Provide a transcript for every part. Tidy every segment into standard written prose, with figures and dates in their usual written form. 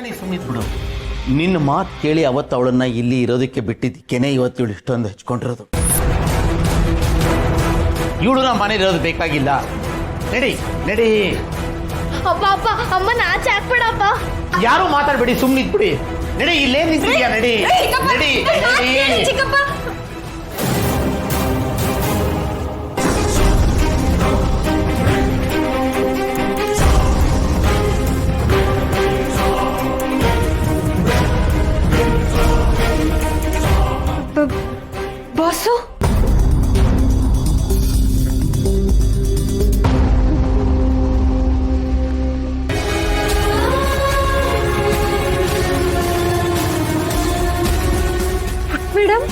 ನೀ ಸುಮ್ಮಿದ್ ಬಿಡು. ನಿನ್ನ ಮಾತು ಕೇಳಿ ಅವತ್ತು ಅವಳನ್ನ ಇಲ್ಲಿ ಇರೋದಕ್ಕೆ ಬಿಟ್ಟಿದ್ದಕ್ಕೇನೆ ಇವತ್ತು ಇವಳು ಇಷ್ಟೊಂದು ಹೆಚ್ಕೊಂಡಿರೋದು. ಇವಳು ನಮ್ಮ ಮನೆ ಇರೋದು ಬೇಕಾಗಿಲ್ಲ. ನಡಿ ನಡಿ. ಅಪ್ಪ ಅಪ್ಪ ಅಮ್ಮನ ಆಚೆ ಹಾಕ್ಬೇಡಪ್ಪ. ಯಾರು ಮಾತಾಡ್ಬೇಡಿ, ಸುಮ್ಮನಿದ್ಬಿಡಿ. ನಡಿ, ಇಲ್ಲೇ ನಿಂತಿದ್ಯಾ? ನಡಿ ನಡಿ ನಡಿ. ಚಿಕ್ಕಪ್ಪ ಬಾಸು, ಮೇಡಮ್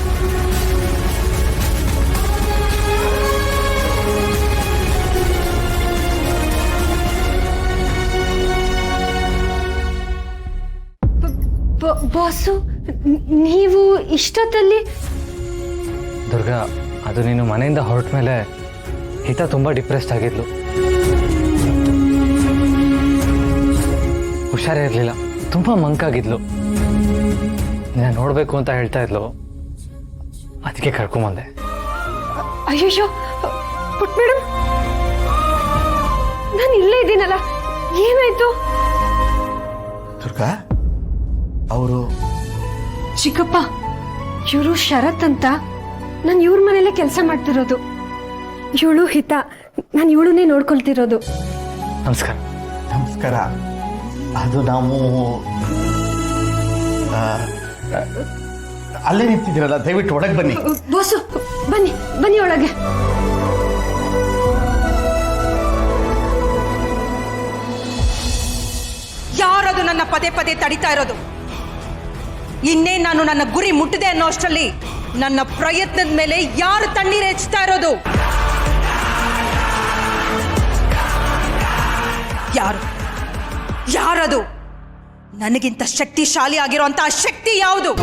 ಬಾಸು, ನೀವು ಇಷ್ಟೊತ್ತಲ್ಲಿ? ದುರ್ಗಾ, ಅದು ನೀನು ಮನೆಯಿಂದ ಹೊರಟ ಮೇಲೆ ಹಿತ ತುಂಬ ಡಿಪ್ರೆಸ್ಡ್ ಆಗಿದ್ಲು. ಹುಷಾರೇ ಇರಲಿಲ್ಲ, ತುಂಬ ಮಂಕಾಗಿದ್ಲು. ನಿನ್ನ ನೋಡಬೇಕು ಅಂತ ಹೇಳ್ತಾ ಇದ್ಲು, ಅದಕ್ಕೆ ಕರ್ಕೊಂಬಂದೆ. ಅಯ್ಯೋ ಪುಟ್ ಮೇಡಮ್, ನಾನು ಇಲ್ಲೇ ಇದ್ದೀನಲ್ಲ, ಏನಾಯ್ತು? ದುರ್ಗಾ, ಅವರು ಚಿಕ್ಕಪ್ಪ, ಇವರು ಶರತ್ ಅಂತ, ನಾನು ಇವ್ರ ಮನೇಲೆ ಕೆಲಸ ಮಾಡ್ತಿರೋದು. ಇವಳು ಹಿತ, ನಾನು ಇವಳನ್ನೇ ನೋಡ್ಕೊಳ್ತಿರೋದು. ನಮಸ್ಕಾರ. ನಮಸ್ಕಾರ. ಅದು ನಾವು ಅಲ್ಲೇ ನಿಂತಿದ್ದೀರಲ್ಲ, ದಯವಿಟ್ಟು ಒಳಗೆ ಬನ್ನಿ. ಬಾಸು, ಬನ್ನಿ ಬನ್ನಿ ಒಳಗೆ. ಯಾರದು ನನ್ನ ಪದೇ ಪದೇ ತಡಿತಾ ಇರೋದು? ಇನ್ನೇ ನಾನು ನನ್ನ ಗುರಿ ಮುಟ್ಟದೆ ಅನ್ನೋ ಅಷ್ಟರಲ್ಲಿ ನನ್ನ ಪ್ರಯತ್ನದ ಮೇಲೆ ಯಾರು ತಣ್ಣೀರು ಹೆಚ್ಚುತ್ತಾ ಇರೋದು? ಯಾರು? ಯಾರದು? ನನಗಿಂತ ಶಕ್ತಿಶಾಲಿ ಆಗಿರುವಂತಹ ಶಕ್ತಿ ಯಾವುದು?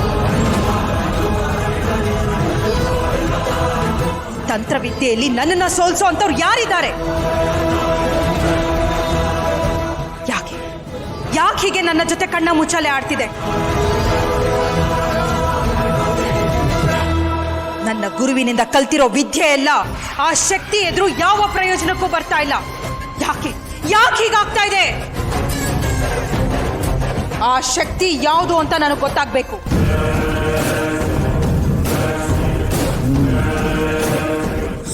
ತಂತ್ರವಿದ್ಯೆಯಲ್ಲಿ ನನ್ನನ್ನು ಸೋಲ್ಸೋ ಅಂತವ್ರು ಯಾರಿದ್ದಾರೆ? ಯಾಕೆ ಯಾಕೆ ಹೀಗೆ ನನ್ನ ಜೊತೆ ಕಣ್ಣ ಮುಚ್ಚಾಲೆ ಆಡ್ತಿದೆ? ನನ್ನ ಗುರುವಿನಿಂದ ಕಲ್ತಿರೋ ವಿದ್ಯೆ ಎಲ್ಲ ಆ ಶಕ್ತಿ ಎದುರು ಯಾವ ಪ್ರಯೋಜನಕ್ಕೂ ಬರ್ತಾ ಇಲ್ಲ. ಯಾಕೆ ಯಾಕೆ ಹೀಗಾಗ್ತಾ ಇದೆ? ಆ ಶಕ್ತಿ ಯಾವುದು ಅಂತ ನನಗೆ ಗೊತ್ತಾಗ್ಬೇಕು.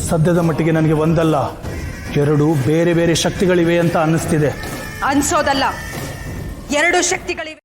ಸದ್ಯದ ಮಟ್ಟಿಗೆ ನನಗೆ ಒಂದಲ್ಲ, ಎರಡು ಬೇರೆ ಬೇರೆ ಶಕ್ತಿಗಳಿವೆ ಅಂತ ಅನ್ನಿಸ್ತಿದೆ. ಅನ್ಸೋದಲ್ಲ, ಎರಡು ಶಕ್ತಿಗಳಿವೆ.